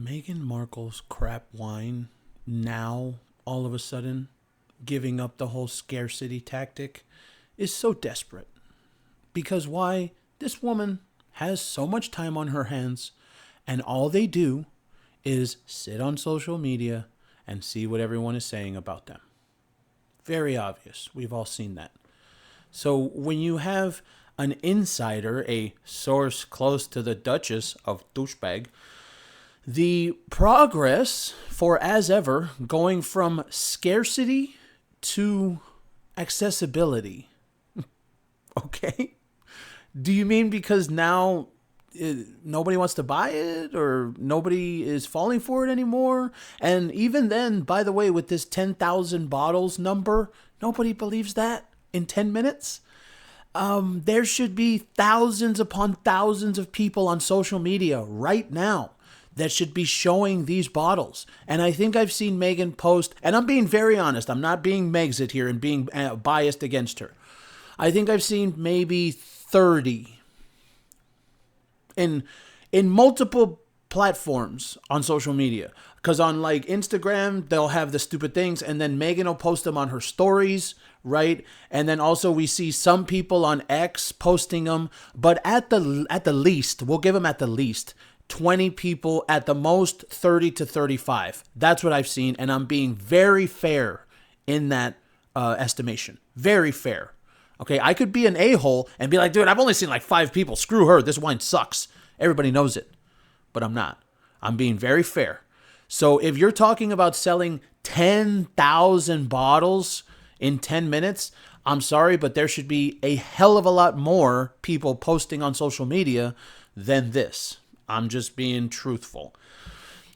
Meghan Markle's crap wine now, all of a sudden, giving up the whole scarcity tactic is so desperate. Because why? This woman has so much time on her hands, and all they do is sit on social media and see what everyone is saying about them. Very obvious. We've all seen that. So when you have an insider, a source close to the Duchess of douchebag, the progress for as ever going from scarcity to accessibility. Okay? Do you mean because now nobody wants to buy it or nobody is falling for it anymore? And even then, by the way, with this 10,000 bottles number, nobody believes that in 10 minutes. There should be thousands upon thousands of people on social media right now that should be showing these bottles. And I think I've seen Meghan post, and I'm being very honest, I'm not being Megxit here and being biased against her. I think I've seen maybe 30 in multiple platforms on social media. Because on like Instagram, they'll have the stupid things, and then Meghan will post them on her stories, right? And then also we see some people on X posting them, but at the least, we'll give them at the least 20 people, at the most 30 to 35. That's what I've seen, and I'm being very fair in that estimation. Very fair. Okay, I could be an a-hole and be like, dude, I've only seen like 5 people. Screw her. This wine sucks. Everybody knows it. But I'm not. I'm being very fair. So if you're talking about selling 10,000 bottles in 10 minutes, I'm sorry, but there should be a hell of a lot more people posting on social media than this. I'm just being truthful.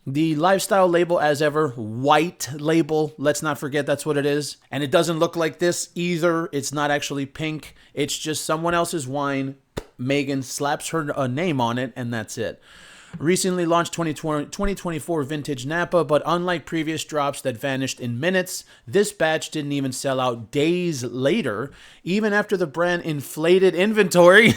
The lifestyle label, as ever, white label. Let's not forget that's what it is. And it doesn't look like this either. It's not actually pink. It's just someone else's wine. Meghan slaps her name on it, and that's it. Recently launched 2024 vintage Napa, but unlike previous drops that vanished in minutes, this batch didn't even sell out days later, even after the brand inflated inventory.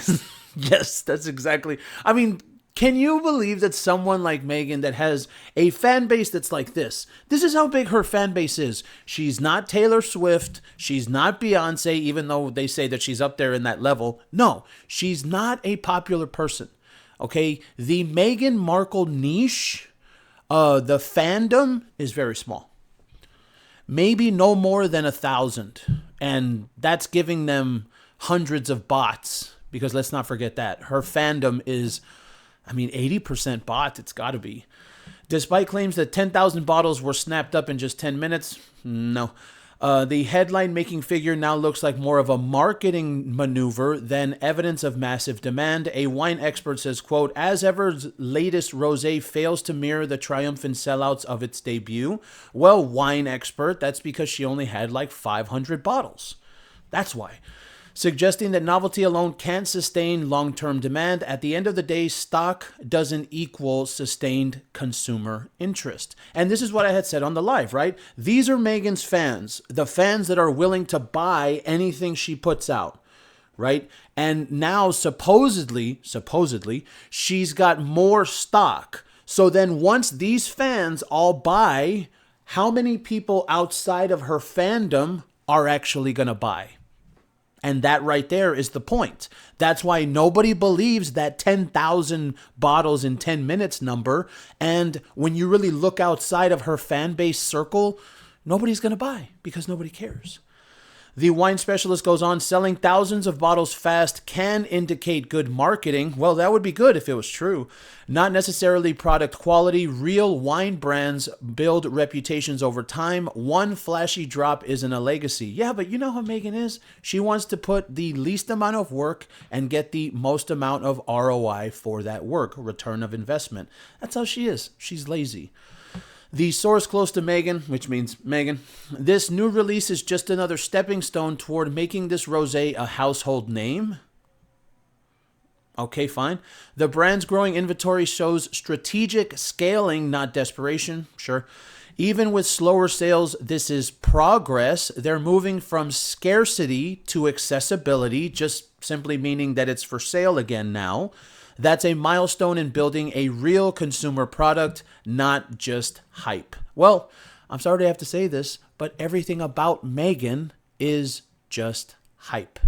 Yes, that's exactly. I mean, can you believe that someone like Meghan that has a fan base that's like this is how big her fan base is. She's not Taylor Swift. She's not Beyonce, even though they say that she's up there in that level. No, she's not a popular person. Okay, the Meghan Markle niche, the fandom is very small. Maybe no more than 1,000. And that's giving them hundreds of bots, because let's not forget that. Her fandom is, 80% bots, it's got to be. Despite claims that 10,000 bottles were snapped up in just 10 minutes, no. The headline-making figure now looks like more of a marketing maneuver than evidence of massive demand. A wine expert says, quote, as ever's latest rosé fails to mirror the triumphant sellouts of its debut. Well, wine expert, that's because she only had like 500 bottles. That's why. Suggesting that novelty alone can't sustain long-term demand. At the end of the day, stock doesn't equal sustained consumer interest. And this is what I had said on the live, right? These are Meghan's fans, the fans that are willing to buy anything she puts out, right? And now supposedly, she's got more stock. So then once these fans all buy, how many people outside of her fandom are actually going to buy? And that right there is the point. That's why nobody believes that 10,000 bottles in 10 minutes number. And when you really look outside of her fan base circle, nobody's going to buy because nobody cares. The wine specialist goes on, selling thousands of bottles fast can indicate good marketing. Well, that would be good if it was true. Not necessarily product quality. Real wine brands build reputations over time. One flashy drop isn't a legacy. Yeah, but you know how Meghan is? She wants to put the least amount of work and get the most amount of ROI for that work, return of investment. That's how she is. She's lazy. The source close to Meghan, which means Meghan, this new release is just another stepping stone toward making this rosé a household name. Okay, fine. The brand's growing inventory shows strategic scaling, not desperation. Sure. Even with slower sales, this is progress. They're moving from scarcity to accessibility, just simply meaning that it's for sale again now. That's a milestone in building a real consumer product, not just hype. Well, I'm sorry to have to say this, but everything about Meghan is just hype.